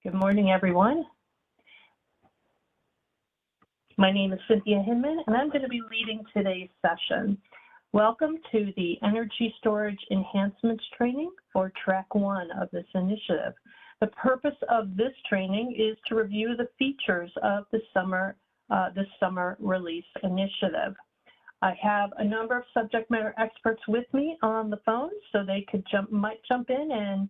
Good morning, everyone. My name is Cynthia Hinman, and I'm going to be leading today's session. Welcome to the Energy Storage Enhancements training for Track 1 of this initiative. The purpose of this training is to review the features of the summer release initiative. I have a number of subject matter experts with me on the phone, so they might jump in and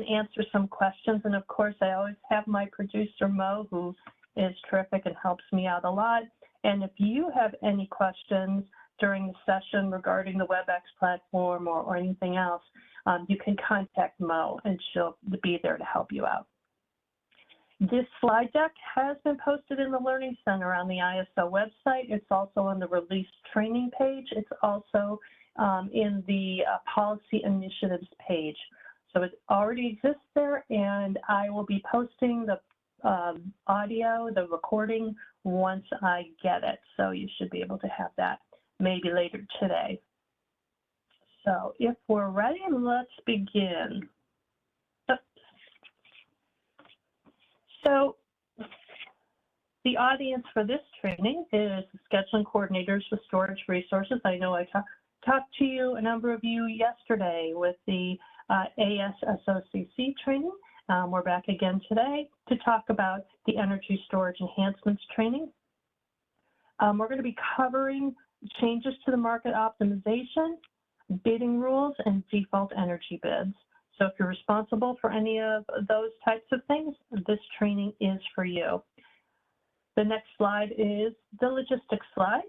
answer some questions. And of course, I always have my producer, Mo, who is terrific and helps me out a lot. And if you have any questions during the session regarding the WebEx platform or anything else, you can contact Mo and she'll be there to help you out. This slide deck has been posted in the Learning Center on the ISO website. It's also on the release training page. It's also in the policy initiatives page. So it already exists there, and I will be posting the audio, the recording, once I get it. So you should be able to have that maybe later today. So if we're ready, let's begin. So the audience for this training is the scheduling coordinators with storage resources. I know I talked to you, a number of you, yesterday with the ASSOCC training. We're back again today to talk about the Energy Storage Enhancements training. We're going to be covering changes to the market optimization, bidding rules, and default energy bids. So if you're responsible for any of those types of things, this training is for you. The next slide is the logistics slide.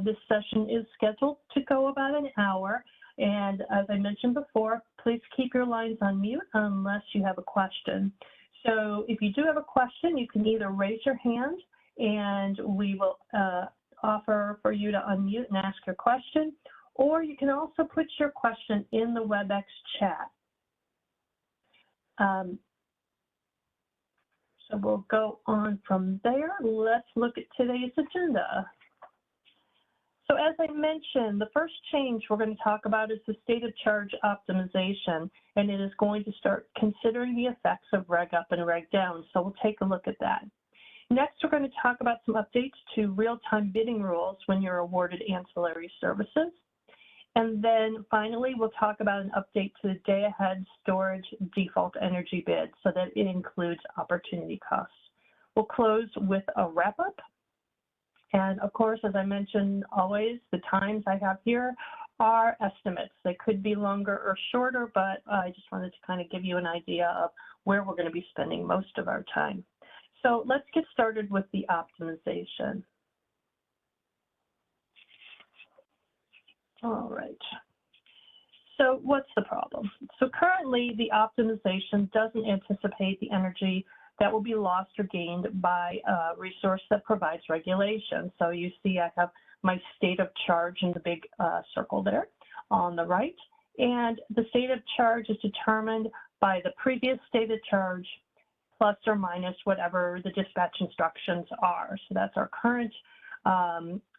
This session is scheduled to go about an hour. And as I mentioned before, please keep your lines on mute unless you have a question. So if you do have a question, you can either raise your hand and we will offer for you to unmute and ask your question, or you can also put your question in the WebEx chat. So we'll go on from there. Let's look at today's agenda. So as I mentioned, the first change we're going to talk about is the state of charge optimization, and it is going to start considering the effects of reg up and reg down. So we'll take a look at that. Next, we're going to talk about some updates to real-time bidding rules when you're awarded ancillary services. And then finally, we'll talk about an update to the day-ahead storage default energy bid so that it includes opportunity costs. We'll close with a wrap-up. And of course, as I mentioned always, the times I have here are estimates. They could be longer or shorter, but I just wanted to kind of give you an idea of where we're going to be spending most of our time. So let's get started with the optimization. All right. So what's the problem? So currently, the optimization doesn't anticipate the energy that will be lost or gained by a resource that provides regulation. So you see I have my state of charge in the big circle there on the right. And the state of charge is determined by the previous state of charge plus or minus whatever the dispatch instructions are. So that's our current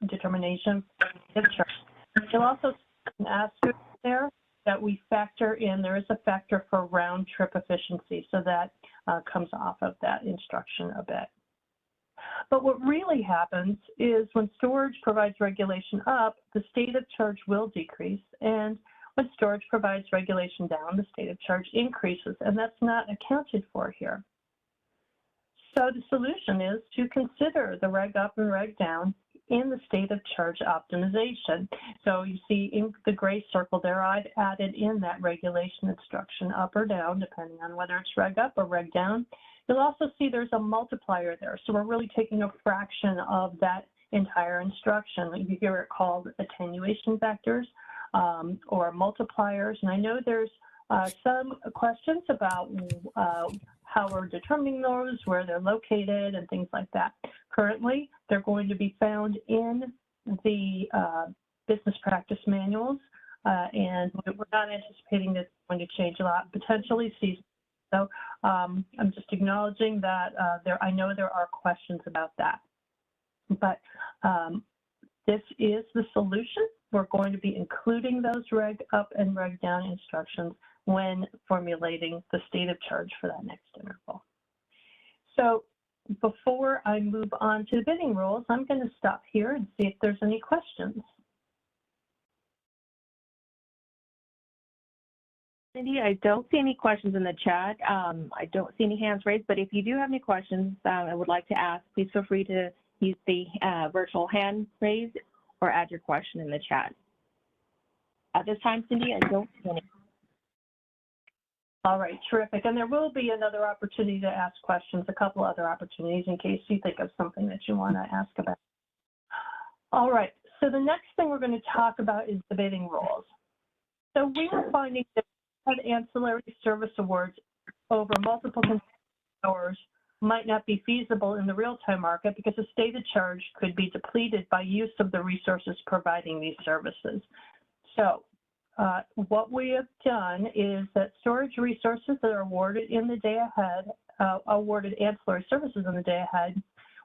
determination for the state of charge. You'll also see an asterisk there that we factor in. There is a factor for round trip efficiency, so that comes off of that instruction a bit. But what really happens is when storage provides regulation up, the state of charge will decrease, and when storage provides regulation down, the state of charge increases, and that's not accounted for here. So the solution is to consider the reg up and reg down in the state of charge optimization. So you see in the gray circle there, I've added in that regulation instruction up or down, depending on whether it's reg up or reg down. You'll also see there's a multiplier there. So we're really taking a fraction of that entire instruction. You hear it called attenuation factors or multipliers. And I know there's some questions about how we're determining those, where they're located, and things like that. Currently, they're going to be found in the business practice manuals, and we're not anticipating that it's going to change a lot, potentially seasonal. So I'm just acknowledging that I know there are questions about that. But this is the solution. We're going to be including those reg up and reg down instructions when formulating the state of charge for that next interval. So before I move on to the bidding rules, I'm going to stop here and see if there's any questions. Cindy, I don't see any questions in the chat. I don't see any hands raised, but if you do have any questions I would like to ask, please feel free to use the virtual hand raise or add your question in the chat. At this time, Cindy, I don't see any. All right, terrific. And there will be another opportunity to ask questions, a couple other opportunities in case you think of something that you want to ask about. All right, so the next thing we're going to talk about is the bidding rules. So we are finding that ancillary service awards over multiple hours might not be feasible in the real-time market because a stated charge could be depleted by use of the resources providing these services. So what we have done is that storage resources that are awarded in the day ahead, awarded ancillary services in the day ahead,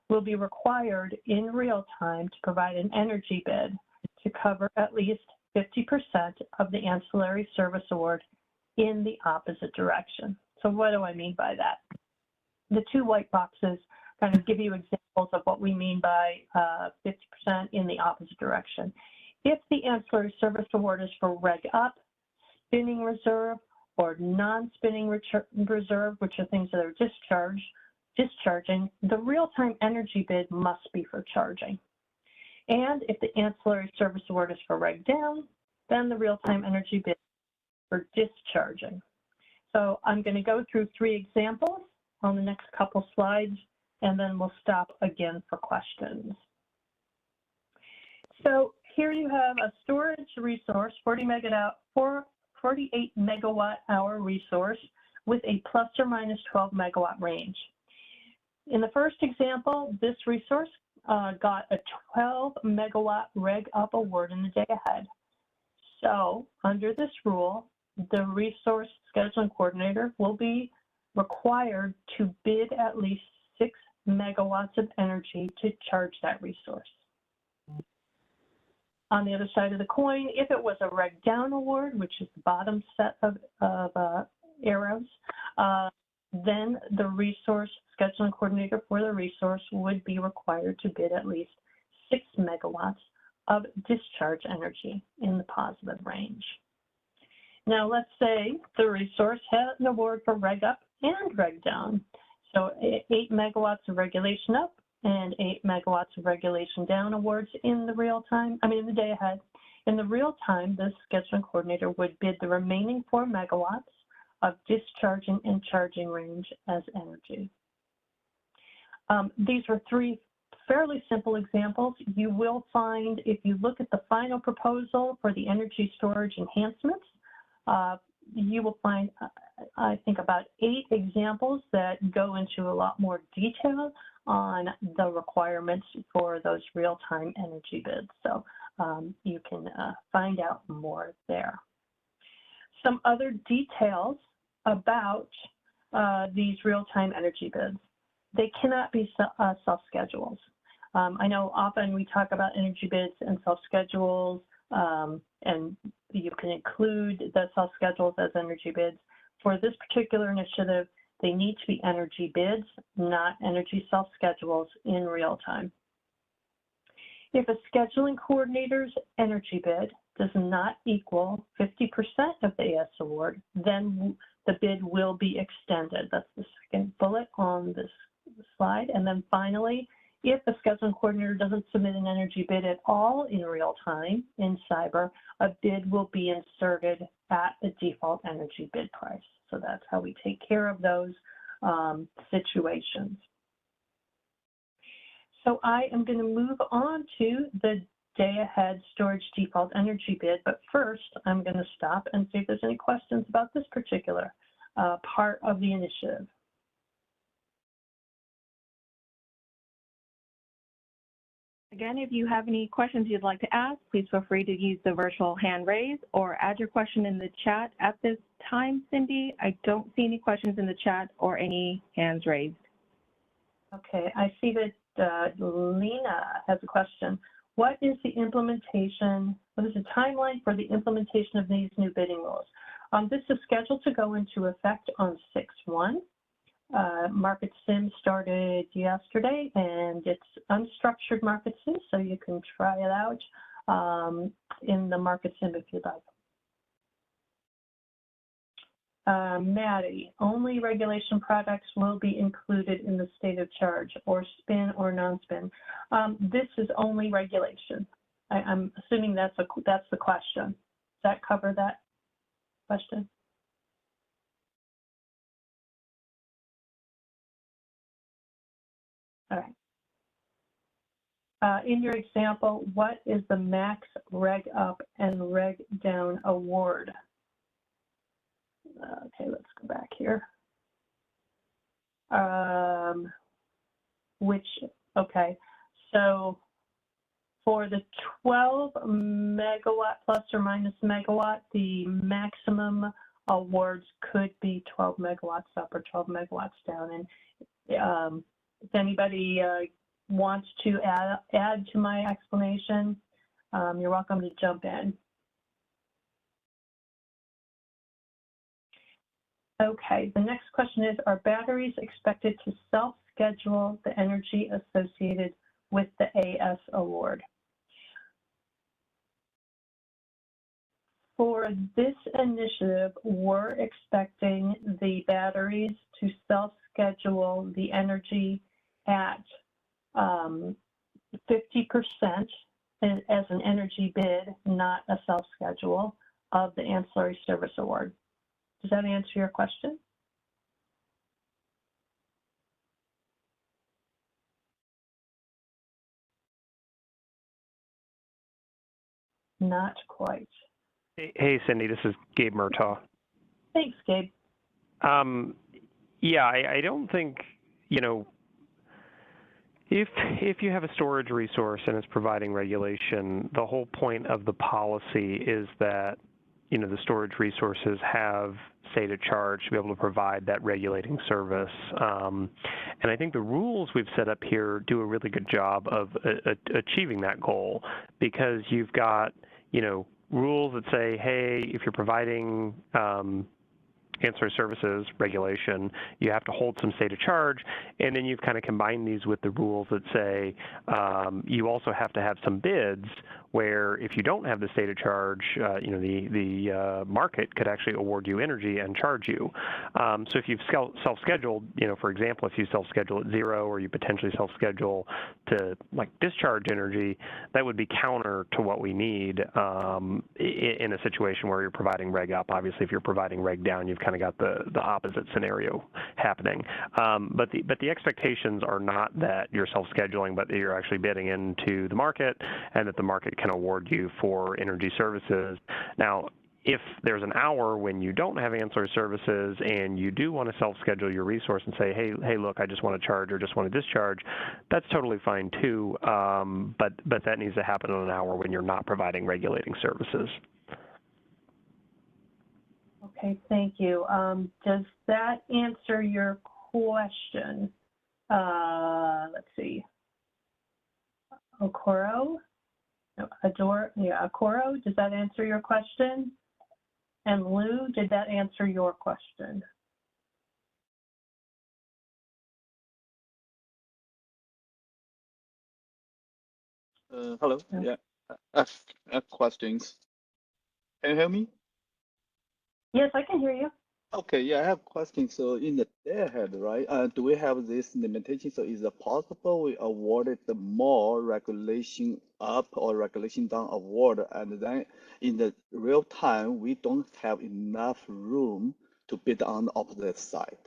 will be required in real time to provide an energy bid to cover at least 50% of the ancillary service award in the opposite direction. So what do I mean by that? The two white boxes kind of give you examples of what we mean by 50% in the opposite direction. If the ancillary service award is for reg up, spinning reserve, or non-spinning reserve, which are things that are discharging, the real-time energy bid must be for charging. And if the ancillary service award is for reg down, then the real-time energy bid is for discharging. So I'm going to go through 3 examples on the next couple slides, and then we'll stop again for questions. So here you have a storage resource, 48 megawatt hour resource with a plus or minus 12 megawatt range. In the first example, this resource got a 12 megawatt reg up award in the day ahead. So under this rule, the resource scheduling coordinator will be required to bid at least 6 megawatts of energy to charge that resource. On the other side of the coin, if it was a reg down award, which is the bottom set of arrows, then the resource scheduling coordinator for the resource would be required to bid at least 6 megawatts of discharge energy in the positive range. Now let's say the resource had an award for reg up and reg down. So 8 megawatts of regulation up and 8 megawatts of regulation down awards in the in the day ahead. In the real time, the scheduling coordinator would bid the remaining 4 megawatts of discharging and charging range as energy. These were 3 fairly simple examples. You will find, if you look at the final proposal for the energy storage enhancements, you will find, I think, about 8 examples that go into a lot more detail on the requirements for those real-time energy bids. So you can find out more there. Some other details about these real-time energy bids. They cannot be self-schedules. I know often we talk about energy bids and self-schedules, and you can include the self-schedules as energy bids. For this particular initiative, they need to be energy bids, not energy self-schedules in real time. If a scheduling coordinator's energy bid does not equal 50% of the AS award, then the bid will be extended. That's the second bullet on this slide. And then finally, if the scheduling coordinator doesn't submit an energy bid at all in real time in Cyber, a bid will be inserted at the default energy bid price. So that's how we take care of those situations. So I am going to move on to the day ahead storage default energy bid, but first I'm going to stop and see if there's any questions about this particular part of the initiative. Again, if you have any questions you'd like to ask, please feel free to use the virtual hand raise or add your question in the chat. At this time, Cindy, I don't see any questions in the chat or any hands raised. Okay, I see that Lena has a question. What is the timeline for the implementation of these new bidding rules? This is scheduled to go into effect on 6/1. Market Sim started yesterday, and it's unstructured Market Sim, so you can try it out in the Market Sim if you'd like. Maddie, only regulation products will be included in the state of charge, or spin or non-spin. This is only regulation. I'm assuming that's the question. Does that cover that question? All right. In your example, what is the max reg up and reg down award? Okay, let's go back here. Okay, so for the 12 megawatt plus or minus megawatt, the maximum awards could be 12 megawatts up or 12 megawatts down. And if anybody wants to add to my explanation, you're welcome to jump in. Okay, the next question is, are batteries expected to self-schedule the energy associated with the AS award? For this initiative, we're expecting the batteries to self-schedule the energy at 50% as an energy bid, not a self-schedule of the ancillary service award. Does that answer your question? Not quite. Hey, Cindy, this is Gabe Murtaugh. Thanks, Gabe. Yeah, I don't think, you know, if you have a storage resource and it's providing regulation, the whole point of the policy is that, you know, the storage resources have state of charge to be able to provide that regulating service. And I think the rules we've set up here do a really good job of achieving that goal, because you've got, you know, rules that say, hey, if you're providing ancillary services regulation, you have to hold some state of charge, and then you've kind of combined these with the rules that say you also have to have some bids where if you don't have the state of charge, you know, the market could actually award you energy and charge you. So if you've self-scheduled, you know, for example, if you self-schedule at 0 or you potentially self-schedule to like discharge energy, that would be counter to what we need in a situation where you're providing reg up. Obviously, if you're providing reg down, you've kind of got the opposite scenario happening. But the expectations are not that you're self-scheduling, but that you're actually bidding into the market and that the market can award you for energy services. Now, if there's an hour when you don't have ancillary services and you do want to self-schedule your resource and say, hey, look, I just want to charge or just want to discharge, that's totally fine too. But that needs to happen on an hour when you're not providing regulating services. Okay, thank you. Does that answer your question? Let's see. Okoro? No, Okoro, does that answer your question? And Lou, did that answer your question? Hello. Yeah, I have questions. Can you hear me? Yes, I can hear you. Okay, yeah, I have questions. So in the day ahead, right? Do we have this limitation? So is it possible we awarded the more regulation up or regulation down award, and then in the real time we don't have enough room to bid on the opposite side?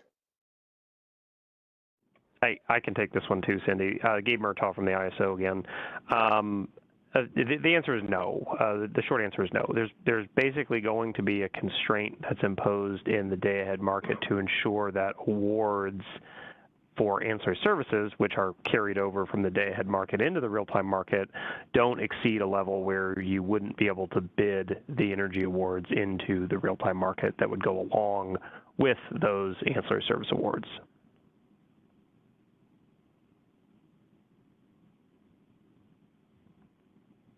I can take this one too, Cindy. Gabe Murtaugh from the ISO again. The answer is no. The short answer is no. There's basically going to be a constraint that's imposed in the day-ahead market to ensure that awards for ancillary services, which are carried over from the day-ahead market into the real-time market, don't exceed a level where you wouldn't be able to bid the energy awards into the real-time market that would go along with those ancillary service awards.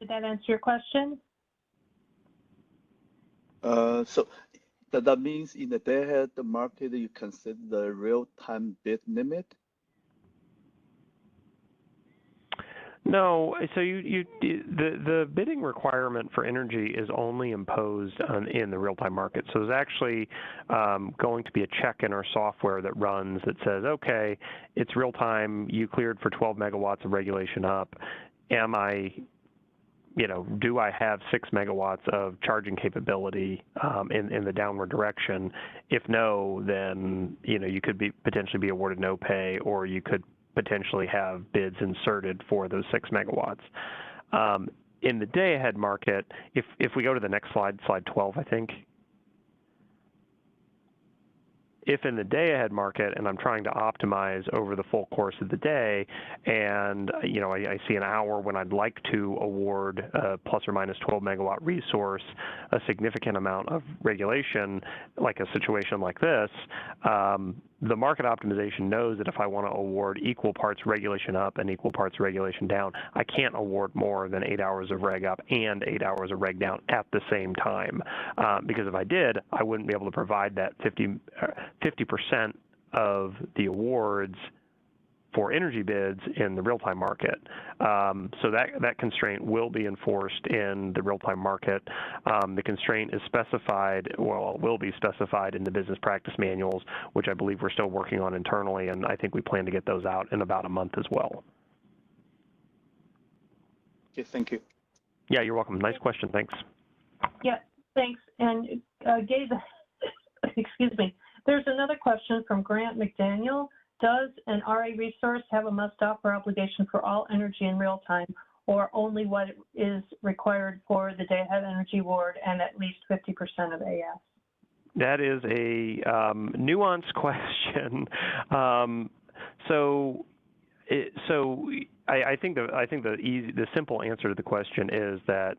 Did that answer your question? So that means in the day-ahead market, you consider the real-time bid limit? No, so the bidding requirement for energy is only imposed in the real-time market. So there's actually going to be a check in our software that runs that says, okay, it's real-time, you cleared for 12 megawatts of regulation up. Am I, do I have 6 megawatts of charging capability in the downward direction? If no, then, you could potentially be awarded no pay, or you could potentially have bids inserted for those 6 megawatts. In the day-ahead market, if we go to the next slide, slide 12, I think. If in the day-ahead market, and I'm trying to optimize over the full course of the day, and I see an hour when I'd like to award a plus or minus 12 megawatt resource a significant amount of regulation, like a situation like this, the market optimization knows that if I want to award equal parts regulation up and equal parts regulation down, I can't award more than 8 hours of reg up and 8 hours of reg down at the same time. Because if I did, I wouldn't be able to provide that 50% of the awards for energy bids in the real-time market. So that constraint will be enforced in the real-time market. The constraint is specified, well, will be specified in the business practice manuals, which I believe we're still working on internally, and I think we plan to get those out in about a month as well. Okay, thank you. Yeah, you're welcome. Nice question. Thanks. Yeah, thanks. And Gabe, excuse me, there's another question from Grant McDaniel. Does an RA resource have a must-offer obligation for all energy in real time, or only what is required for the day-ahead energy award and at least 50% of AS? That is a nuanced question. I think the simple answer to the question is that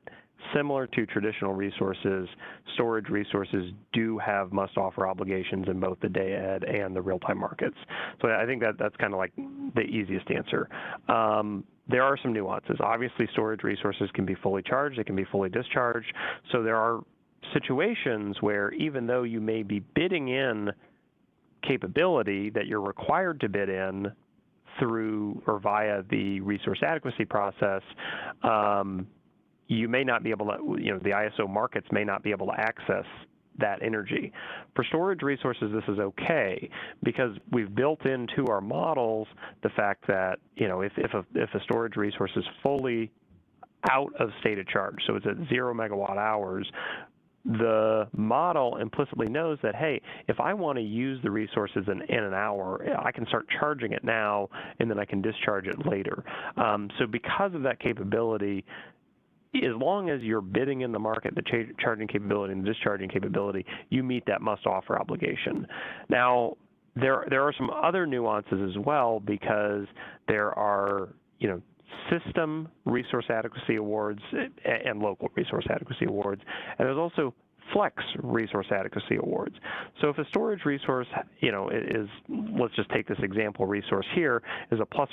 similar to traditional resources, storage resources do have must-offer obligations in both the day-ahead and the real-time markets. So I think that's kind of like the easiest answer. There are some nuances. Obviously, storage resources can be fully charged, they can be fully discharged. So there are situations where even though you may be bidding in capability that you're required to bid in through or via the resource adequacy process, you may not be able to, the ISO markets may not be able to access that energy. For storage resources, this is okay because we've built into our models the fact that, if a storage resource is fully out of state of charge, so it's at 0 megawatt hours, the model implicitly knows that, hey, if I want to use the resources in an hour, I can start charging it now, and then I can discharge it later. So because of that capability, as long as you're bidding in the market, the charging capability and the discharging capability, you meet that must-offer obligation. Now, there are some other nuances as well because there are, system resource adequacy awards and local resource adequacy awards, and there's also flex resource adequacy awards. So if a storage resource, is, let's just take this example resource here, is a plus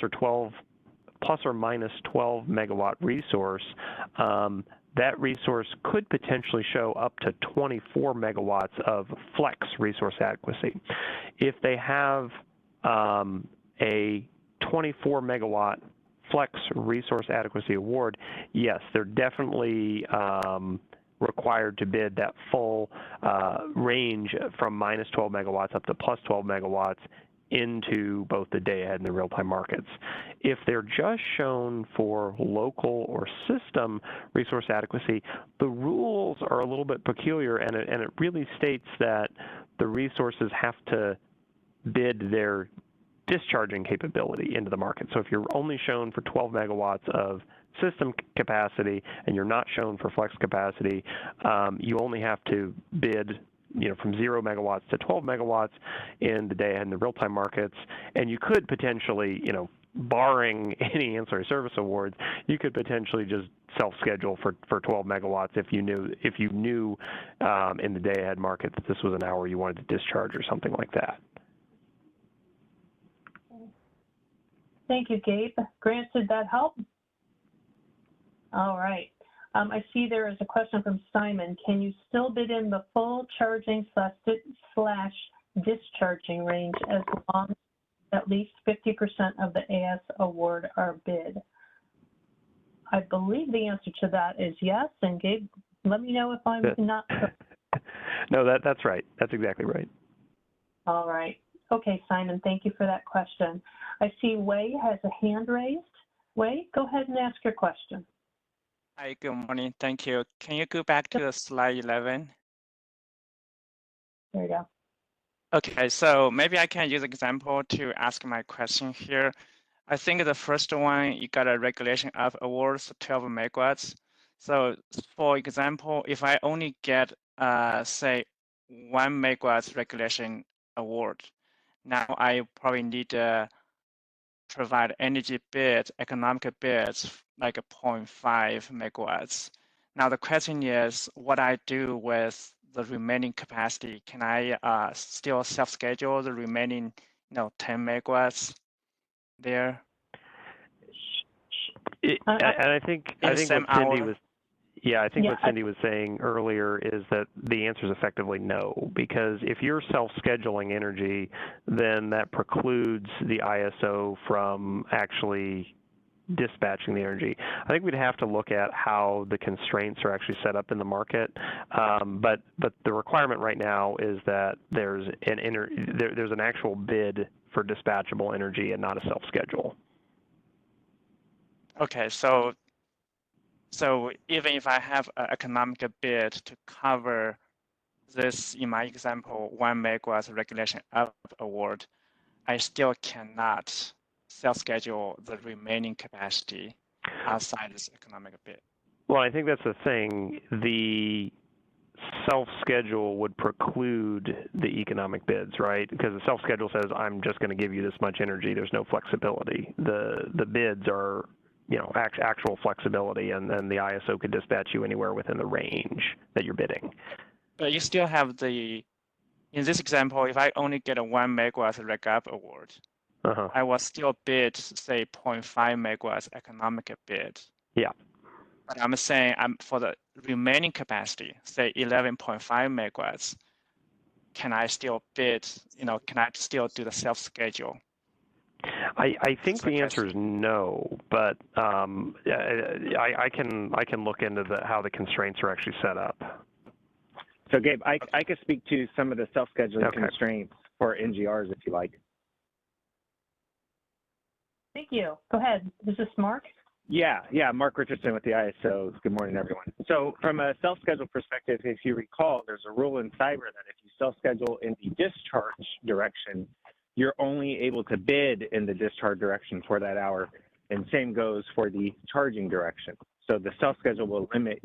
or minus 12 megawatt resource, that resource could potentially show up to 24 megawatts of flex resource adequacy. If they have a 24 megawatt flex resource adequacy award, yes, they're definitely required to bid that full range from minus 12 megawatts up to plus 12 megawatts into both the day-ahead and the real-time markets. If they're just shown for local or system resource adequacy, the rules are a little bit peculiar, and it really states that the resources have to bid their discharging capability into the market. So if you're only shown for 12 megawatts of system capacity and you're not shown for flex capacity, you only have to bid from 0 megawatts to 12 megawatts in the day-ahead and the real-time markets, and you could potentially, barring any ancillary service awards, you could potentially just self-schedule for 12 megawatts if you knew in the day-ahead market that this was an hour you wanted to discharge or something like that. Thank you, Gabe. Grant, did that help? All right. I see there is a question from Simon. Can you still bid in the full charging slash discharging range as long as at least 50% of the AS award are bid? I believe the answer to that is yes. And Gabe, let me know if I'm not. No, that's right. That's exactly right. All right. Okay, Simon, thank you for that question. I see Wei has a hand raised. Wei, go ahead and ask your question. Hi, good morning. Thank you. Can you go back to slide 11? There you go. Okay, so maybe I can use example to ask my question here. I think the first one, you got a regulation of awards, 12 megawatts. So for example, if I only get, say, 1 megawatt regulation award, now I probably need to provide energy bids, economic bids, like a 0.5 megawatts. Now the question is, what I do with the remaining capacity? Can I still self-schedule the remaining, 10 megawatts there? And I think what Cindy was, what Cindy was saying earlier is that the answer is effectively no, because if you're self-scheduling energy, then that precludes the ISO from actually dispatching the energy. I think we'd have to look at how the constraints are actually set up in the market, but the requirement right now is that there's an actual bid for dispatchable energy and not a self-schedule. Okay, so even if I have an economic bid to cover this, in my example, 1 megawatt regulation up award, I still cannot self-schedule the remaining capacity outside this economic bid. Well, I think that's the thing. The self-schedule would preclude the economic bids, right? Because the self-schedule says, I'm just going to give you this much energy. There's no flexibility. The bids are, actual flexibility, and then the ISO could dispatch you anywhere within the range that you're bidding. But you still have in this example, if I only get a 1 megawatt reg up award, I will still bid, say, 0.5 megawatts economic bid. Yeah. But I'm saying for the remaining capacity, say 11.5 megawatts, can I still bid, can I still do the self-schedule? I think the answer is no, but I can look into how the constraints are actually set up. So Gabe, I could speak to some of the self-scheduling constraints for NGRs if you like. Thank you. Go ahead. Is this Mark? Yeah, Mark Richardson with the ISO. Good morning, everyone. So from a self-schedule perspective, if you recall, there's a rule in cyber that if you self-schedule in the discharge direction, you're only able to bid in the discharge direction for that hour, and same goes for the charging direction. So the self-schedule will limit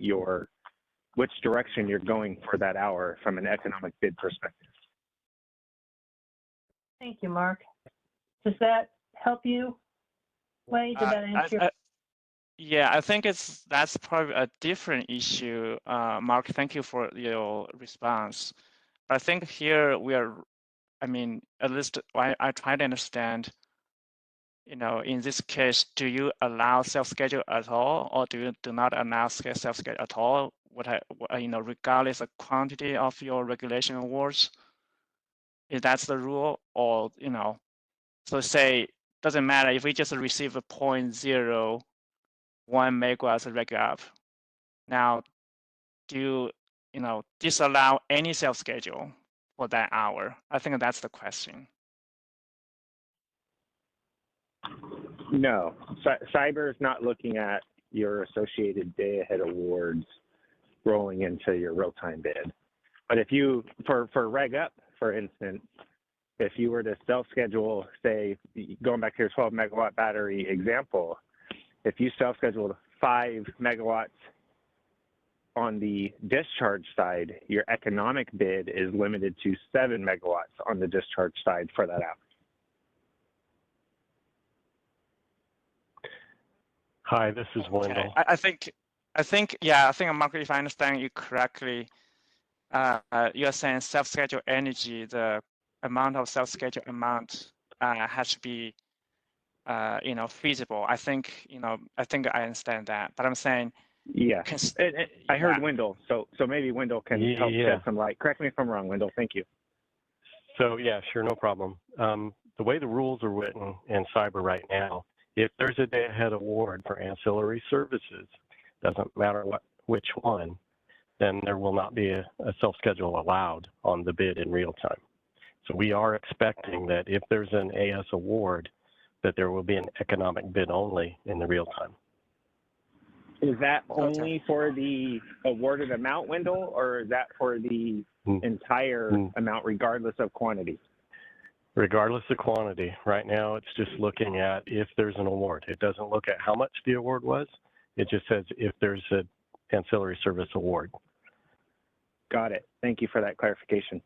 which direction you're going for that hour from an economic bid perspective. Thank you, Mark. Does that help you, Wei? Did that answer? Yeah, I think that's probably a different issue. Mark, thank you for your response. I think here at least I try to understand, in this case, do you allow self-schedule at all, or do you do not allow self-schedule at all? Regardless of quantity of your regulation awards, if that's the rule, or so say doesn't matter if we just receive a 0.01 megawatts reg up. Now, do you disallow any self-schedule for that hour? I think that's the question. No, cyber is not looking at your associated day-ahead awards rolling into your real-time bid. But if you, for reg up, for instance, if you were to self-schedule, say, going back to your 12 megawatt battery example, if you self-scheduled 5 megawatts on the discharge side, your economic bid is limited to 7 megawatts on the discharge side for that hour. Hi, this is Wendell. I think, Mark, if I understand you correctly, you're saying self-schedule energy, the amount of self-schedule amount has to be, feasible. I think I understand that, but I'm saying Yeah, I heard yeah. Wendell, so maybe Wendell can help Yeah. shed some light. Correct me if I'm wrong, Wendell. Thank you. So yeah, sure, no problem. The way the rules are written in cyber right now, if there's a day-ahead award for ancillary services, doesn't matter which one, then there will not be a self-schedule allowed on the bid in real time. So we are expecting that if there's an AS award, that there will be an economic bid only in the real time. Is that only for the awarded amount, Wendell, or is that for the entire amount regardless of quantity? Regardless of quantity. Right now, it's just looking at if there's an award. It doesn't look at how much the award was. It just says if there's an ancillary service award. Got it. Thank you for that clarification.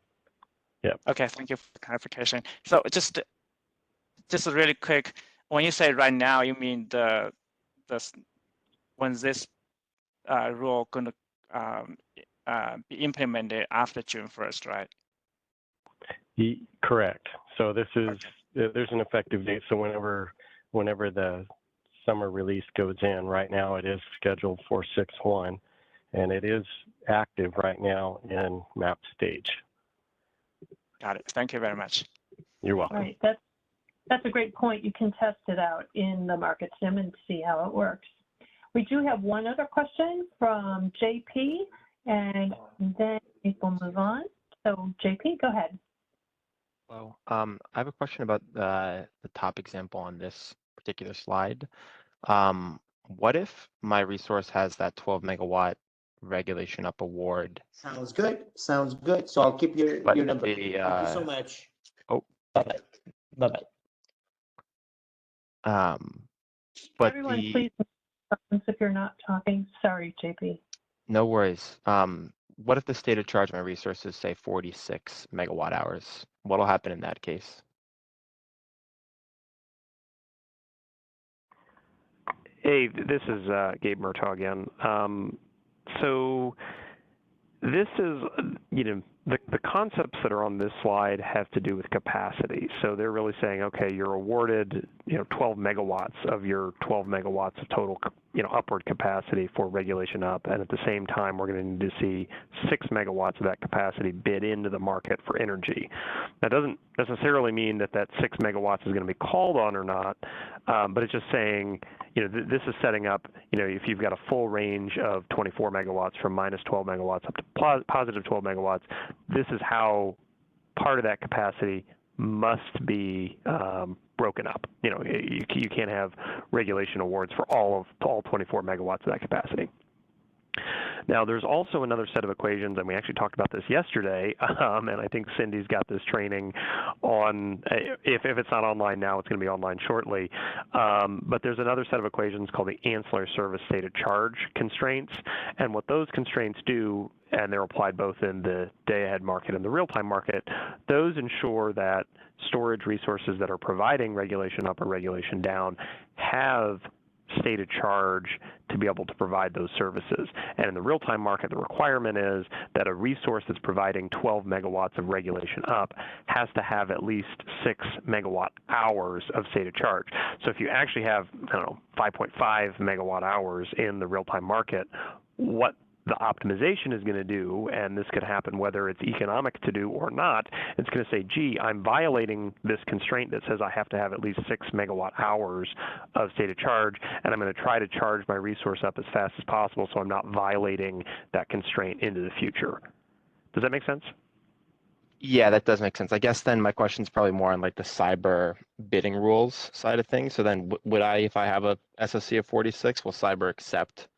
Yeah. Okay, thank you for the clarification. So just really quick, when you say right now, you mean the when this rule going to be implemented after June 1st, right? Correct. So this is there's an effective date. So whenever the summer release goes in, right now it is scheduled for 6/1, and it is active right now in map stage. Got it. Thank you very much. You're welcome. Right. That's a great point. You can test it out in the market sim and see how it works. We do have one other question from JP, and then we'll move on. So JP, go ahead. Hello. I have a question about the top example on this particular slide. What if my resource has that 12 megawatt regulation up award? Sounds good. Sounds good. So I'll keep your number. Thank you so much. Oh. Bye-bye. Bye-bye. But Everyone, please, if you're not talking. Sorry, JP. No worries. What if the state of charge of my resources say 46 megawatt hours? What'll happen in that case? Hey, this is Gabe Murtaugh again. So this is, the concepts that are on this slide have to do with capacity. So they're really saying, okay, you're awarded, 12 megawatts of your 12 megawatts of total, upward capacity for regulation up. And at the same time, we're going to need to see 6 megawatts of that capacity bid into the market for energy. That doesn't necessarily mean that 6 megawatts is going to be called on or not, but it's just saying, this is setting up, if you've got a full range of 24 megawatts from minus 12 megawatts up to positive 12 megawatts, this is how part of that capacity must be broken up. You can't have regulation awards for all 24 megawatts of that capacity. Now, there's also another set of equations, and we actually talked about this yesterday, and I think Cindy's got this training on, if it's not online now, it's going to be online shortly, but there's another set of equations called the ancillary service state of charge constraints, and what those constraints do, and they're applied both in the day-ahead market and the real-time market, those ensure that storage resources that are providing regulation up or regulation down have state of charge to be able to provide those services. And in the real-time market, the requirement is that a resource that's providing 12 megawatts of regulation up has to have at least 6 megawatt hours of state of charge. So if you actually have, 5.5 megawatt hours in the real-time market, what the optimization is going to do, and this could happen whether it's economic to do or not, it's going to say, gee, I'm violating this constraint that says I have to have at least 6 megawatt hours of state of charge, and I'm going to try to charge my resource up as fast as possible so I'm not violating that constraint into the future. Does that make sense? Yeah, that does make sense. I guess then my question is probably more on like the cyber bidding rules side of things. So then would I, if I have a SOC of 46, will cyber accept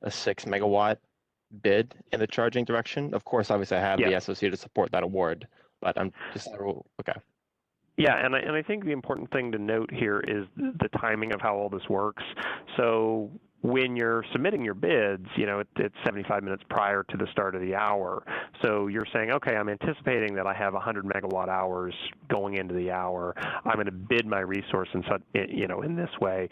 a 6 megawatt bid in the charging direction? Of course, obviously I have the SOC to support that award, but I'm just, okay. Yeah, and I think the important thing to note here is the timing of how all this works. So when you're submitting your bids, it's 75 minutes prior to the start of the hour. So you're saying, okay, I'm anticipating that I have 100 megawatt hours going into the hour. I'm going to bid my resource in such, in this way,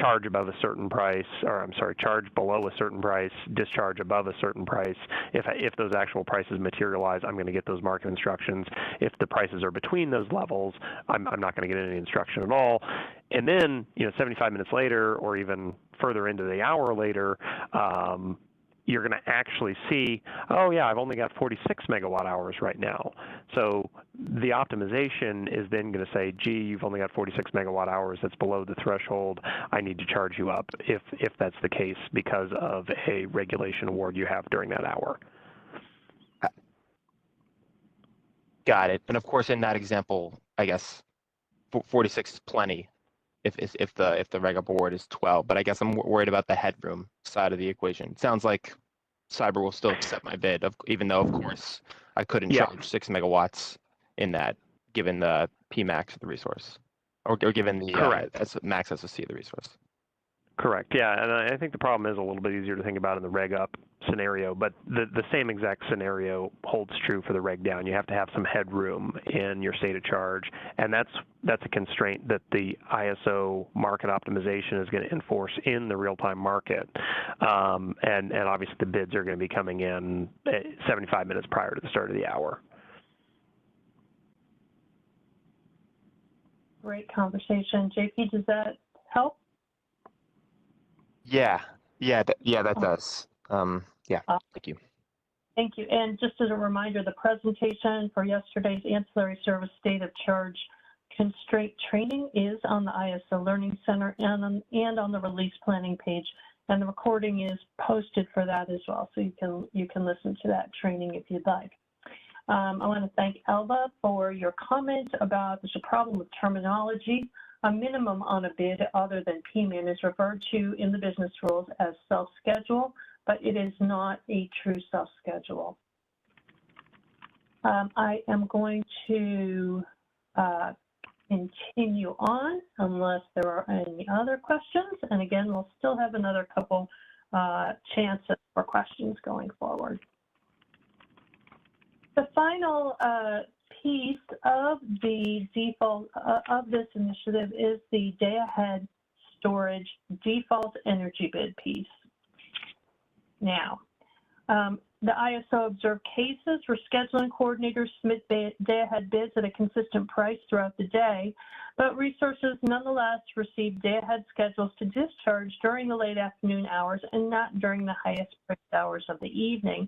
charge above a certain price, or I'm sorry, charge below a certain price, discharge above a certain price. If those actual prices materialize, I'm going to get those market instructions. If the prices are between those levels, I'm not going to get any instruction at all. And then, 75 minutes later, or even further into the hour later, you're going to actually see, oh yeah, I've only got 46 megawatt hours right now. So the optimization is then going to say, gee, you've only got 46 megawatt hours. That's below the threshold. I need to charge you up if that's the case because of a regulation award you have during that hour. Got it. And of course, in that example, I guess 46 is plenty if the reg up award is 12. But I guess I'm worried about the headroom side of the equation. It sounds like Cyber will still accept my bid, even though, of course, I couldn't charge 6 megawatts in that, given the Pmax of the resource, or given the max SOC of the resource. Correct. Yeah, and I think the problem is a little bit easier to think about in the reg up scenario, but the same exact scenario holds true for the reg down. You have to have some headroom in your state of charge, and that's a constraint that the ISO market optimization is going to enforce in the real-time market. And obviously the bids are going to be coming in 75 minutes prior to the start of the hour. Great conversation. JP, does that help? Yeah, that does. Thank you. Thank you. And just as a reminder, the presentation for yesterday's Ancillary Service State of Charge Constraint Training is on the ISO Learning Center and on the release planning page. And the recording is posted for that as well, so you can listen to that training if you'd like. I want to thank Elva for your comment about there's a problem with terminology. A minimum on a bid other than PMIN is referred to in the business rules as self-schedule, but it is not a true self-schedule. I am going to continue on unless there are any other questions. And again, we'll still have another couple chances for questions going forward. The final piece of the default of this initiative is the day-ahead storage default energy bid piece. Now, the ISO observed cases where scheduling coordinators submit day-ahead bids at a consistent price throughout the day, but resources nonetheless receive day-ahead schedules to discharge during the late afternoon hours and not during the highest priced hours of the evening.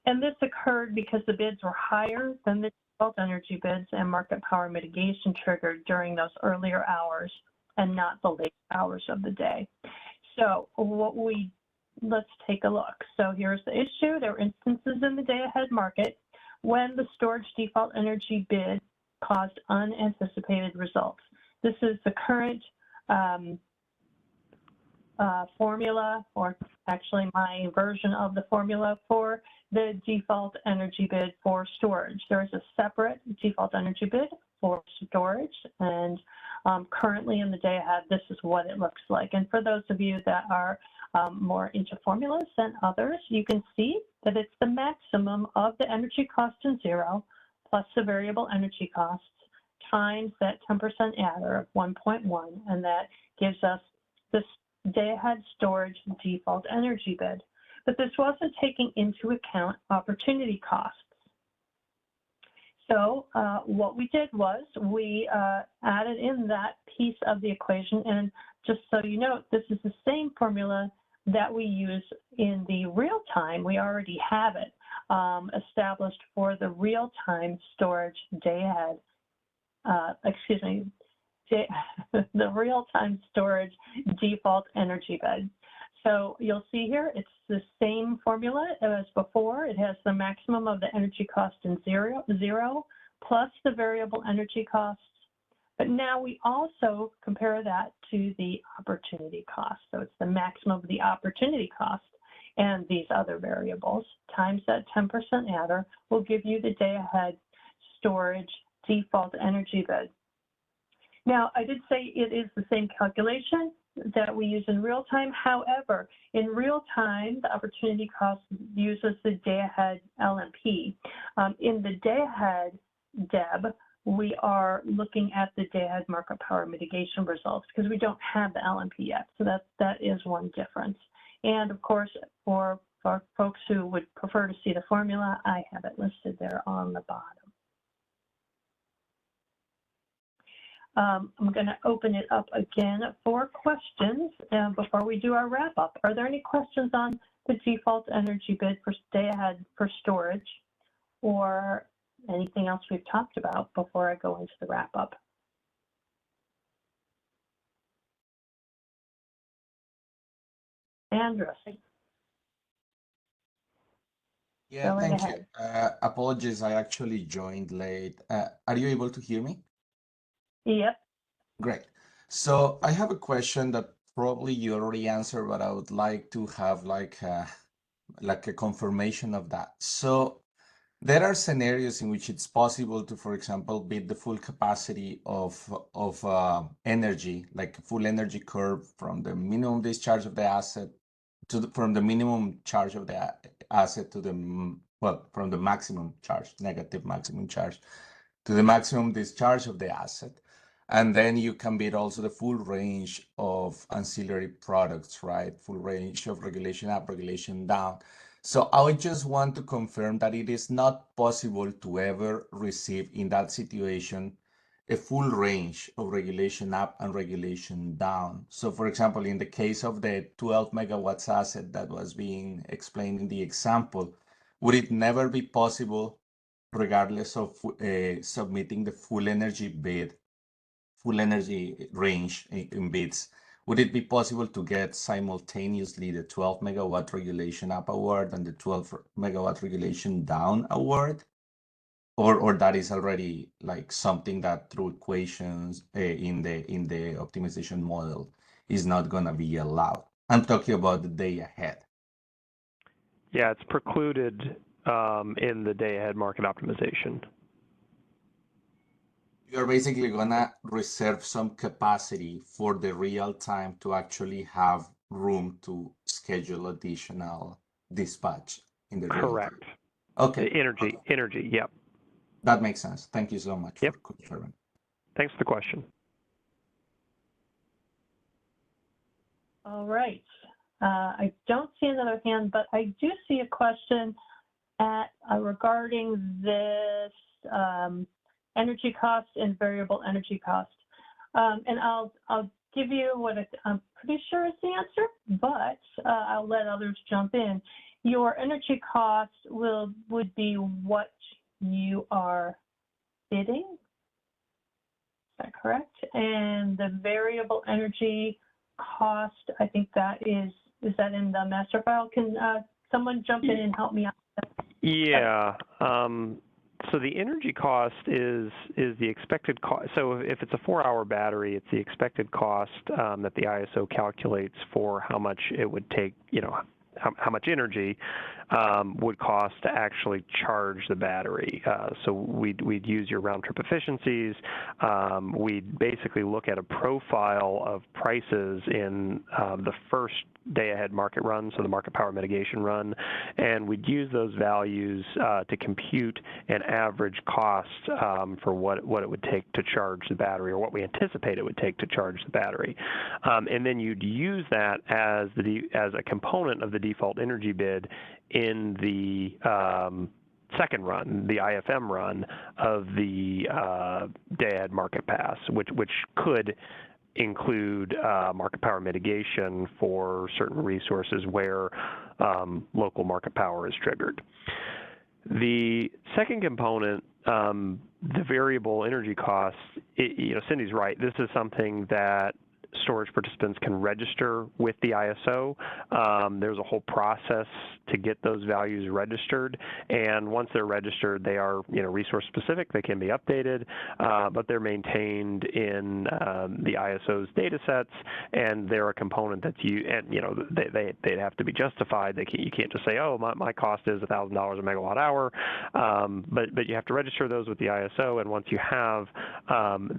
And this occurred because the bids were higher than the default energy bids and market power mitigation triggered during those earlier hours and not the late hours of the day. So let's take a look. So here's the issue. There are instances in the day-ahead market when the storage default energy bid caused unanticipated results. This is the current formula, or actually my version of the formula for the default energy bid for storage. There is a separate default energy bid for storage, and currently in the day ahead, this is what it looks like. And for those of you that are more into formulas than others, you can see that it's the maximum of the energy cost in zero plus the variable energy costs times that 10% adder of 1.1, and that gives us this day-ahead storage default energy bid. But this wasn't taking into account opportunity costs. So what we did was we added in that piece of the equation, and just so you know, this is the same formula that we use in the real-time. We already have it established for the real-time storage day-ahead, the real-time storage default energy bid. So you'll see here, it's the same formula as before. It has the maximum of the energy cost in zero plus the variable energy costs. But now we also compare that to the opportunity cost. So it's the maximum of the opportunity cost and these other variables times that 10% adder will give you the day-ahead storage default energy bid. Now, I did say it is the same calculation that we use in real time. However, in real time, the opportunity cost uses the day-ahead LMP. In the day-ahead DEB, we are looking at the day-ahead market power mitigation results because we don't have the LMP yet. So that is one difference. And of course, for folks who would prefer to see the formula, I have it listed there on the bottom. I'm going to open it up again for questions before we do our wrap up. Are there any questions on the default energy bid for day ahead for storage or anything else we've talked about before I go into the wrap up? Andres. Yeah, thank you. Apologies, I actually joined late. Are you able to hear me? Yep. Great. So I have a question that probably you already answered, but I would like to have like a confirmation of that. So there are scenarios in which it's possible to, for example, bid the full capacity of energy, like a full energy curve from the minimum discharge of the asset to from the minimum charge of the asset to the, well, from the maximum charge, negative maximum charge, to the maximum discharge of the asset. And then you can bid also the full range of ancillary products, right? Full range of regulation up, regulation down. So I would just want to confirm that it is not possible to ever receive in that situation a full range of regulation up and regulation down. So for example, in the case of the 12 megawatts asset that was being explained in the example, would it never be possible, regardless of submitting the full energy bid, full energy range in bids, would it be possible to get simultaneously the 12 megawatt regulation up award and the 12 megawatt regulation down award? Or that is already like something that through equations in the optimization model is not going to be allowed? I'm talking about the day ahead. Yeah, it's precluded in the day ahead market optimization. You're basically going to reserve some capacity for the real time to actually have room to schedule additional dispatch in the real time. Correct. Okay. Energy, yep. That makes sense. Thank you so much for confirming. Thanks for the question. All right. I don't see another hand, but I do see a question regarding this energy cost and variable energy cost. And I'll give you what I'm pretty sure is the answer, but I'll let others jump in. Your energy cost would be what you are bidding. Is that correct? And the variable energy cost, I think that is that in the master file? Can someone jump in and help me out? Yeah. So the energy cost is the expected cost. So if it's a 4-hour battery, it's the expected cost that the ISO calculates for how much it would take, how much energy would cost to actually charge the battery. So we'd use your round trip efficiencies. We'd basically look at a profile of prices in the first day ahead market run, so the market power mitigation run, and we'd use those values to compute an average cost for what it would take to charge the battery, or what we anticipate it would take to charge the battery. And then you'd use that as a component of the default energy bid in the second run, the IFM run of the day ahead market pass, which could include market power mitigation for certain resources where local market power is triggered. The second component, the variable energy costs, Cindy's right. This is something that storage participants can register with the ISO. There's a whole process to get those values registered, and once they're registered, they are resource specific. They can be updated, but they're maintained in the ISO's data sets, and they're a component that's they'd have to be justified. You can't just say, oh, my cost is $1,000 a megawatt hour, but you have to register those with the ISO, and once you have,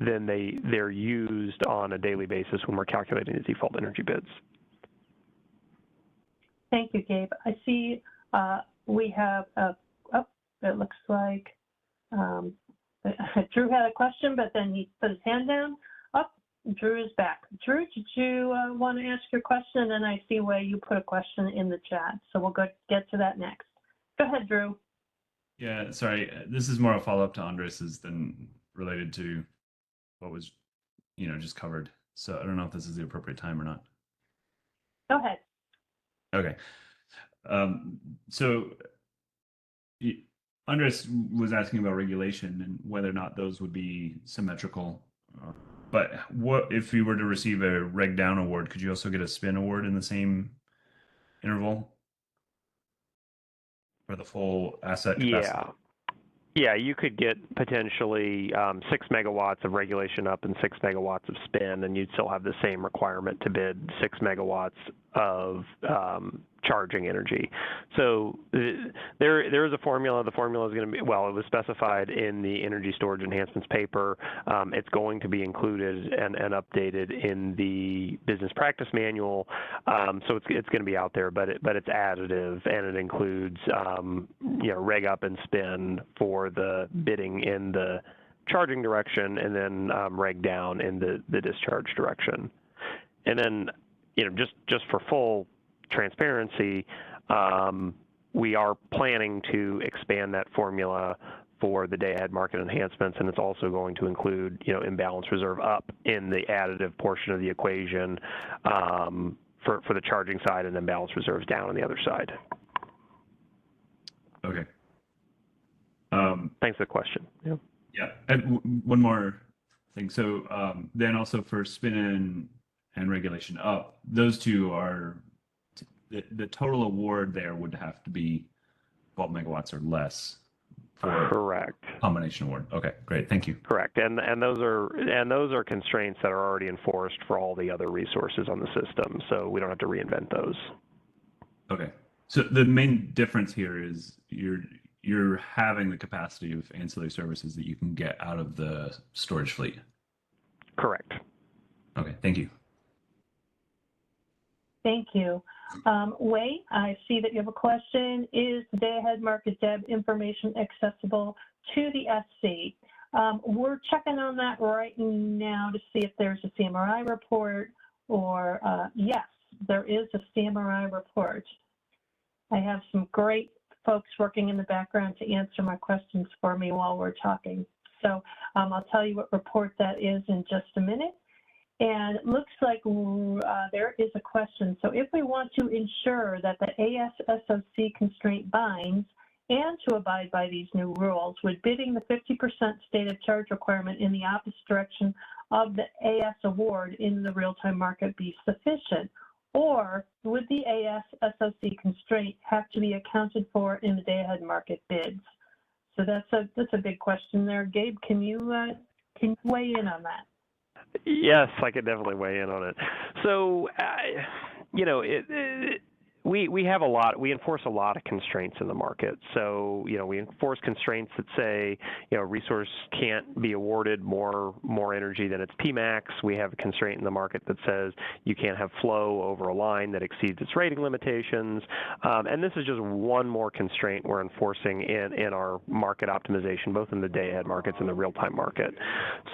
then they're used on a daily basis when we're calculating the default energy bids. Thank you, Gabe. I see we have, it looks like the Drew had a question, but then he put his hand down. Up, Drew is back. Drew, did you want to ask your question? And I see where you put a question in the chat, so we'll get to that next. Go ahead, Drew. Yeah, sorry. This is more a follow-up to Andres's than related to what was, just covered. So I don't know if this is the appropriate time or not. Go ahead. Okay. So Andres was asking about regulation and whether or not those would be symmetrical. But what if you were to receive a reg down award, could you also get a spin award in the same interval for the full asset capacity? Yeah, you could get potentially 6 megawatts of regulation up and 6 megawatts of spin, and you'd still have the same requirement to bid 6 megawatts of charging energy. So there is a formula. The formula is going to be, well, it was specified in the Energy Storage Enhancements paper. It's going to be included and updated in the business practice manual. So it's going to be out there, but it's additive, and it includes reg up and spin for the bidding in the charging direction, and then reg down in the discharge direction. And then just for full transparency, we are planning to expand that formula for the day-ahead market enhancements, and it's also going to include, imbalance reserve up in the additive portion of the equation for the charging side, and imbalance reserves down on the other side. Okay. Thanks for the question. Yeah. And one more thing. So then also for spin and regulation up, those two are the total award there would have to be 12 megawatts or less for correct combination award. Okay, great, thank you. Correct, and those are constraints that are already enforced for all the other resources on the system, so we don't have to reinvent those. Okay, so the main difference here is you're having the capacity of ancillary services that you can get out of the storage fleet. Correct. Okay, thank you. Thank you. Wei, I see that you have a question. Is the day-ahead market DEB information accessible to the SC? We're checking on that right now to see if there's a CMRI report or yes, there is a CMRI report. I have some great folks working in the background to answer my questions for me while we're talking. So I'll tell you what report that is in just a minute. And it looks like there is a question. So if we want to ensure that the ASSOC constraint binds and to abide by these new rules, would bidding the 50% stated charge requirement in the opposite direction of the AS award in the real-time market be sufficient? Or would the ASSOC constraint have to be accounted for in the day-ahead market bids? So that's a big question there. Gabe, can you weigh in on that? Yes, I could definitely weigh in on it. So, we have we enforce a lot of constraints in the market. So, we enforce constraints that say, resource can't be awarded more energy than its Pmax. We have a constraint in the market that says you can't have flow over a line that exceeds its rating limitations. And this is just one more constraint we're enforcing in our market optimization, both in the day-ahead markets and the real-time market.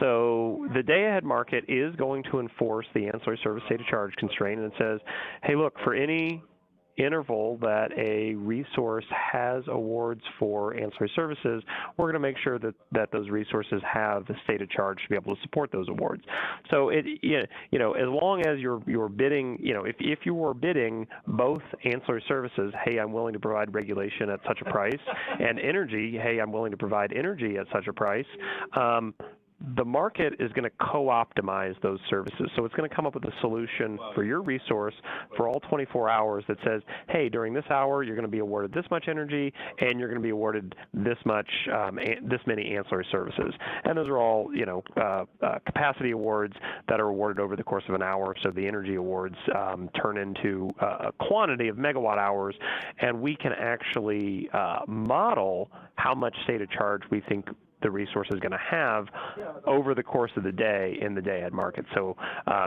So the day-ahead market is going to enforce the ancillary service state of charge constraint, and it says, hey, look, for any interval that a resource has awards for ancillary services, we're going to make sure that those resources have the state of charge to be able to support those awards. So as long as you're bidding, if you were bidding both ancillary services, hey, I'm willing to provide regulation at such a price, and energy, hey, I'm willing to provide energy at such a price, the market is going to co-optimize those services. So it's going to come up with a solution for your resource for all 24 hours that says, hey, during this hour, you're going to be awarded this much energy, and you're going to be awarded this many ancillary services. And those are all, capacity awards that are awarded over the course of an hour. So the energy awards turn into a quantity of megawatt hours, and we can actually model how much state of charge we think the resource is going to have over the course of the day in the day-ahead market. So,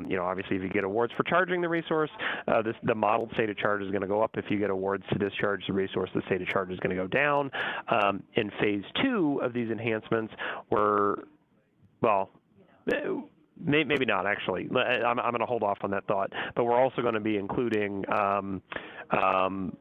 you know, obviously if you get awards for charging the resource, the modeled state of charge is going to go up. If you get awards to discharge the resource, the state of charge is going to go down. In phase 2 of these enhancements, maybe not, actually. I'm going to hold off on that thought. But we're also going to be including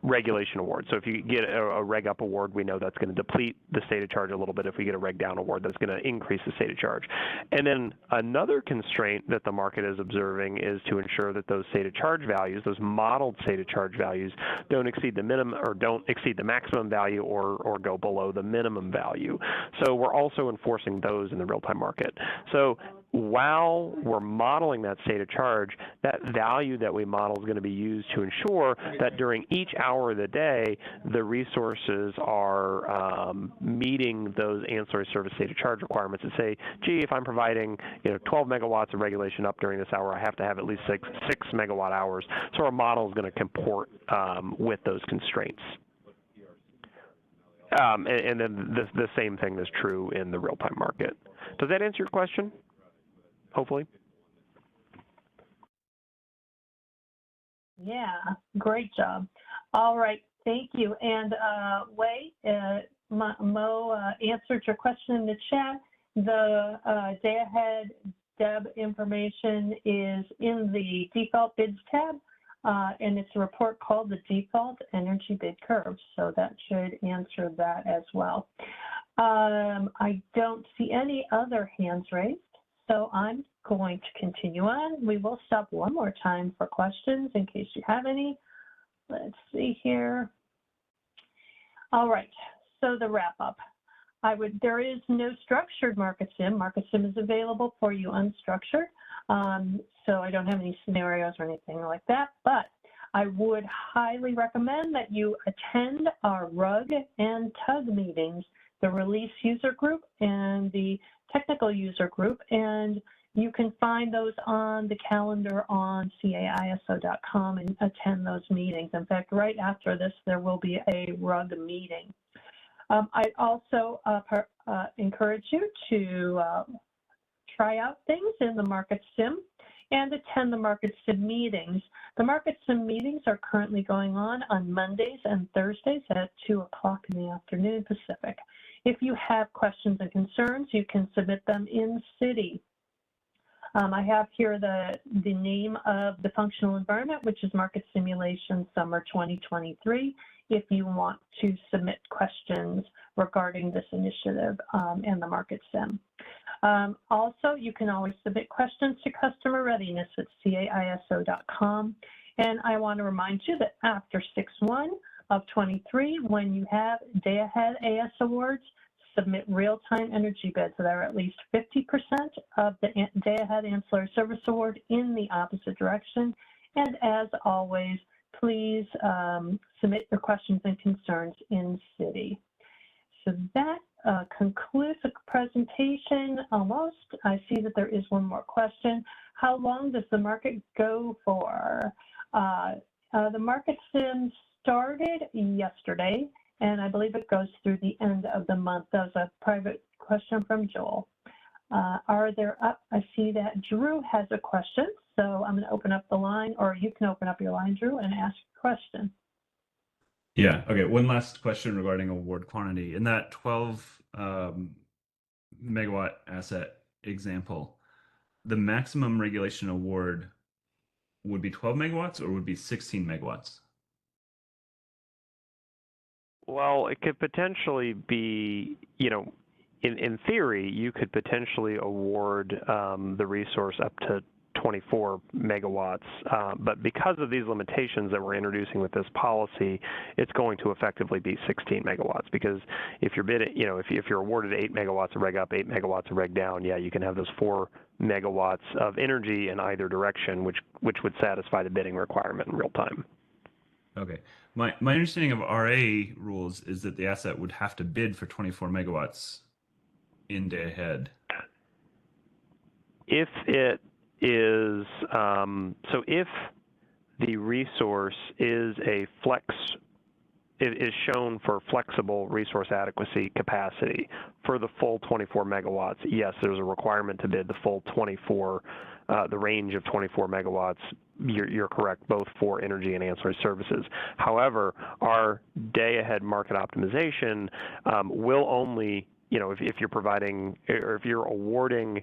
regulation awards. So if you get a reg up award, we know that's going to deplete the state of charge a little bit. If we get a reg down award, that's going to increase the state of charge. And then another constraint that the market is observing is to ensure that those state of charge values, those modeled state of charge values, don't exceed the minimum or don't exceed the maximum value or go below the minimum value. So we're also enforcing those in the real-time market. So while we're modeling that state of charge, that value that we model is going to be used to ensure that during each hour of the day, the resources are meeting those ancillary service state of charge requirements that say, gee, if I'm providing 12 megawatts of regulation up during this hour, I have to have at least six megawatt hours. So our model is going to comport with those constraints. And then the same thing is true in the real-time market. Does that answer your question? Hopefully. Yeah, great job. All right, thank you. And Wei, Mo answered your question in the chat. The day-ahead DEB information is in the default bids tab, and it's a report called the default energy bid curve. So that should answer that as well. I don't see any other hands raised. So I'm going to continue on. We will stop one more time for questions in case you have any. Let's see here. All right, so the wrap up. There is no structured market sim. Market sim is available for you unstructured. So I don't have any scenarios or anything like that, but I would highly recommend that you attend our RUG and TUG meetings, the release user group and the technical user group, and you can find those on the calendar on caiso.com and attend those meetings. In fact, right after this, there will be a RUG meeting. I also encourage you to try out things in the Market Sim and attend the Market Sim meetings. The Market Sim meetings are currently going on Mondays and Thursdays at 2 o'clock in the afternoon Pacific. If you have questions and concerns, you can submit them in City. I have here the name of the functional environment, which is Market Simulation Summer 2023, if you want to submit questions regarding this initiative and the Market Sim. Also, you can always submit questions to customer readiness at caiso.com. And I want to remind you that after 6/1 of 23, when you have day-ahead AS awards, submit real-time energy bids that are at least 50% of the day-ahead ancillary service award in the opposite direction. And as always, please submit your questions and concerns in City. So that concludes the presentation almost. I see that there is one more question. How long does the market go for? The Market Sim started yesterday, and I believe it goes through the end of the month. That was a private question from Joel. I see that Drew has a question, so I'm going to open up the line, or you can open up your line, Drew, and ask a question. Yeah, okay, one last question regarding award quantity. In that 12 megawatt asset example, the maximum regulation award would be 12 megawatts or would be 16 megawatts? Well, it could potentially be, in theory, you could potentially award the resource up to 24 megawatts, but because of these limitations that we're introducing with this policy, it's going to effectively be 16 megawatts. Because if you're bidding, if you're awarded 8 megawatts of reg up, 8 megawatts of reg down, yeah, you can have those 4 megawatts of energy in either direction, which would satisfy the bidding requirement in real time. Okay. My understanding of RA rules is that the asset would have to bid for 24 megawatts in day ahead. If it is, so if the resource is a flex is shown for flexible resource adequacy capacity for the full 24 megawatts. Yes, there's a requirement to bid the full 24, the range of 24 megawatts. You're correct, both for energy and ancillary services. However, our day-ahead market optimization will only, if you're providing or if you're awarding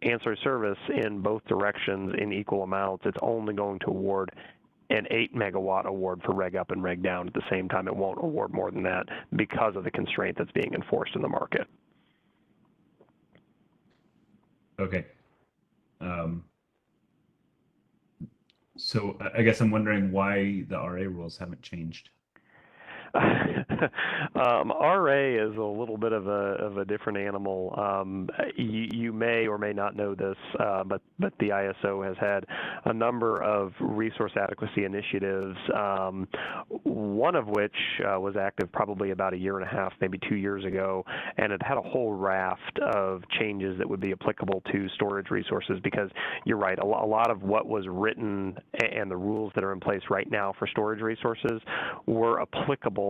ancillary service in both directions in equal amounts, it's only going to award an 8 megawatt award for reg up and reg down at the same time. It won't award more than that because of the constraint that's being enforced in the market. Okay. So I guess I'm wondering why the RA rules haven't changed. RA is a little bit of a different animal. You may or may not know this, but the ISO has had a number of resource adequacy initiatives, one of which was active probably about a year and a half, maybe 2 years ago, and it had a whole raft of changes that would be applicable to storage resources, because you're right, a lot of what was written and the rules that are in place right now for storage resources were applicable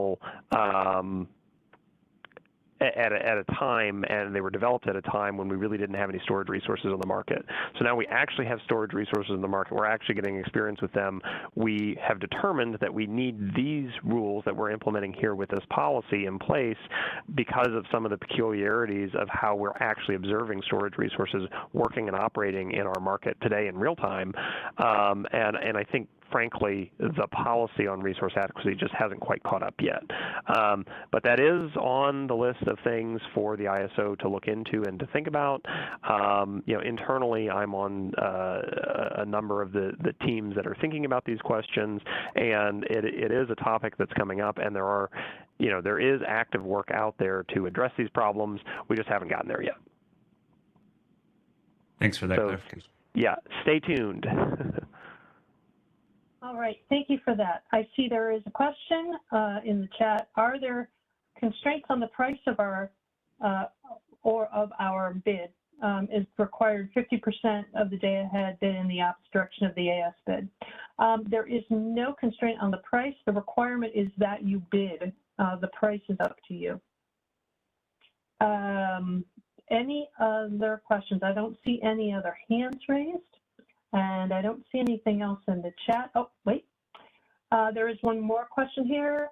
at a time, and they were developed at a time when we really didn't have any storage resources on the market. So now we actually have storage resources in the market. We're actually getting experience with them. We have determined that we need these rules that we're implementing here with this policy in place because of some of the peculiarities of how we're actually observing storage resources working and operating in our market today in real time. And I think, frankly, the policy on resource adequacy just hasn't quite caught up yet. But that is on the list of things for the ISO to look into and to think about. Internally, I'm on a number of the teams that are thinking about these questions, and it is a topic that's coming up, and there is active work out there to address these problems. We just haven't gotten there yet. Thanks for that clarification. Yeah, stay tuned. All right, thank you for that. I see there is a question in the chat. Are there constraints on the price of our bid? Is required 50% of the day ahead bid in the opposite direction of the AS bid? There is no constraint on the price. The requirement is that you bid. The price is up to you. Any other questions? I don't see any other hands raised. And I don't see anything else in the chat. Oh, wait. There is one more question here.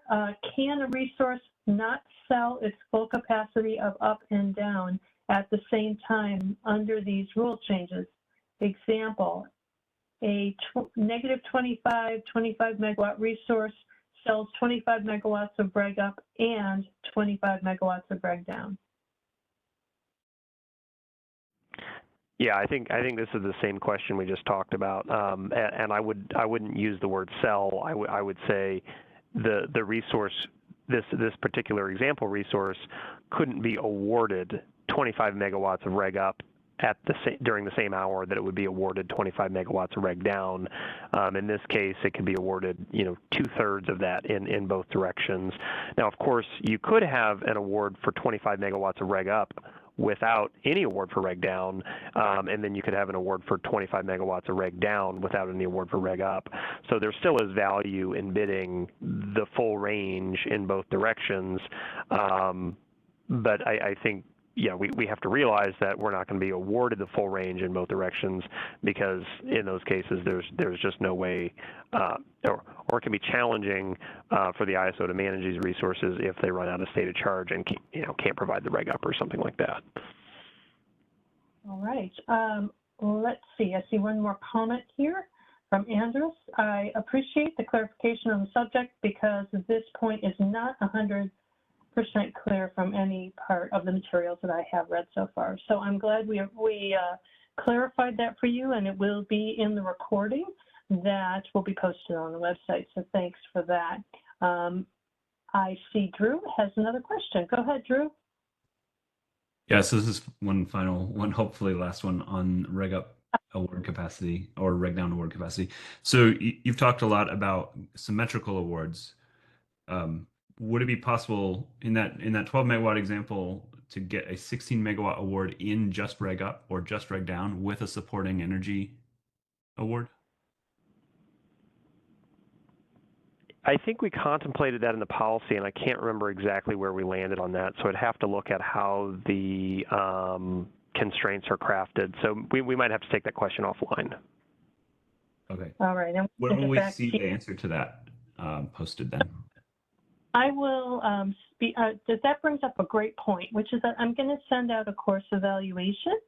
Can a resource not sell its full capacity of up and down at the same time under these rule changes? Example, a negative 25 megawatt resource sells 25 megawatts of reg up and 25 megawatts of reg down. Yeah, I think this is the same question we just talked about, and I wouldn't use the word sell. I would say the resource, this particular example resource, couldn't be awarded 25 megawatts of reg up during the same hour that it would be awarded 25 megawatts of reg down. In this case, it could be awarded 2/3 of that in both directions. Now, of course, you could have an award for 25 megawatts of reg up without any award for reg down, and then you could have an award for 25 megawatts of reg down without any award for reg up. So there still is value in bidding the full range in both directions, but I think we have to realize that we're not going to be awarded the full range in both directions, because in those cases there's just no way, or it can be challenging for the ISO to manage these resources if they run out of state of charge and can't provide the reg up or something like that. All right. Let's see. I see one more comment here from Andrews. I appreciate the clarification on the subject because this point is not 100% clear from any part of the materials that I have read so far. So I'm glad we clarified that for you, and it will be in the recording that will be posted on the website. So thanks for that. I see Drew has another question. Go ahead, Drew. Yeah, so this is one final one, hopefully last one on reg up award capacity or reg down award capacity. So you've talked a lot about symmetrical awards. Would it be possible in that 12 megawatt example to get a 16 megawatt award in just reg up or just reg down with a supporting energy award? I think we contemplated that in the policy, and I can't remember exactly where we landed on that. So I'd have to look at how the constraints are crafted. So we might have to take that question offline. Okay. All right. When will we see the answer to that posted then? I will that brings up a great point, which is that I'm going to send out a course evaluation,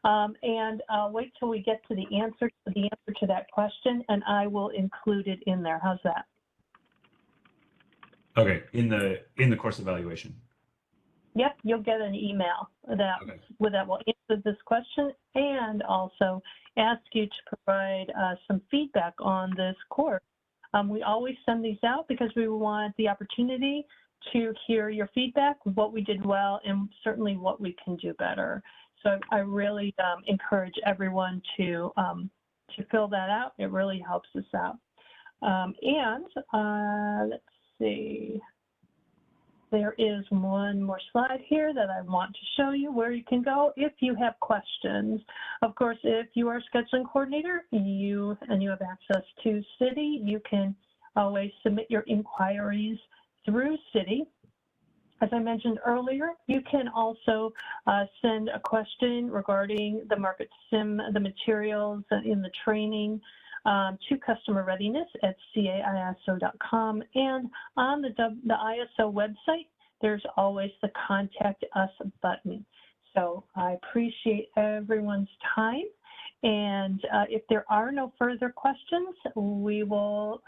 and I'll wait till we get to the answer to that question, and I will include it in there. How's that? Okay, in the course evaluation. Yep, you'll get an email that will answer this question and also ask you to provide some feedback on this course. We always send these out because we want the opportunity to hear your feedback, what we did well, and certainly what we can do better. So I really encourage everyone to fill that out. It really helps us out. Let's see. There is one more slide here that I want to show you where you can go if you have questions. Of course, if you are a scheduling coordinator and you have access to City, you can always submit your inquiries through City. As I mentioned earlier, you can also send a question regarding the market sim, the materials in the training, to customer readiness at caiso.com, and on the ISO website, there's always the contact us button. So I appreciate everyone's time, and if there are no further questions, we will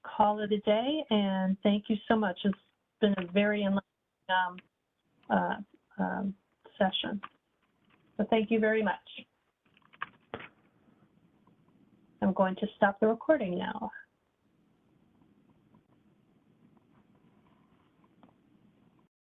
call it a day, and thank you so much. It's been a very enlightening session. So thank you very much. I'm going to stop the recording now.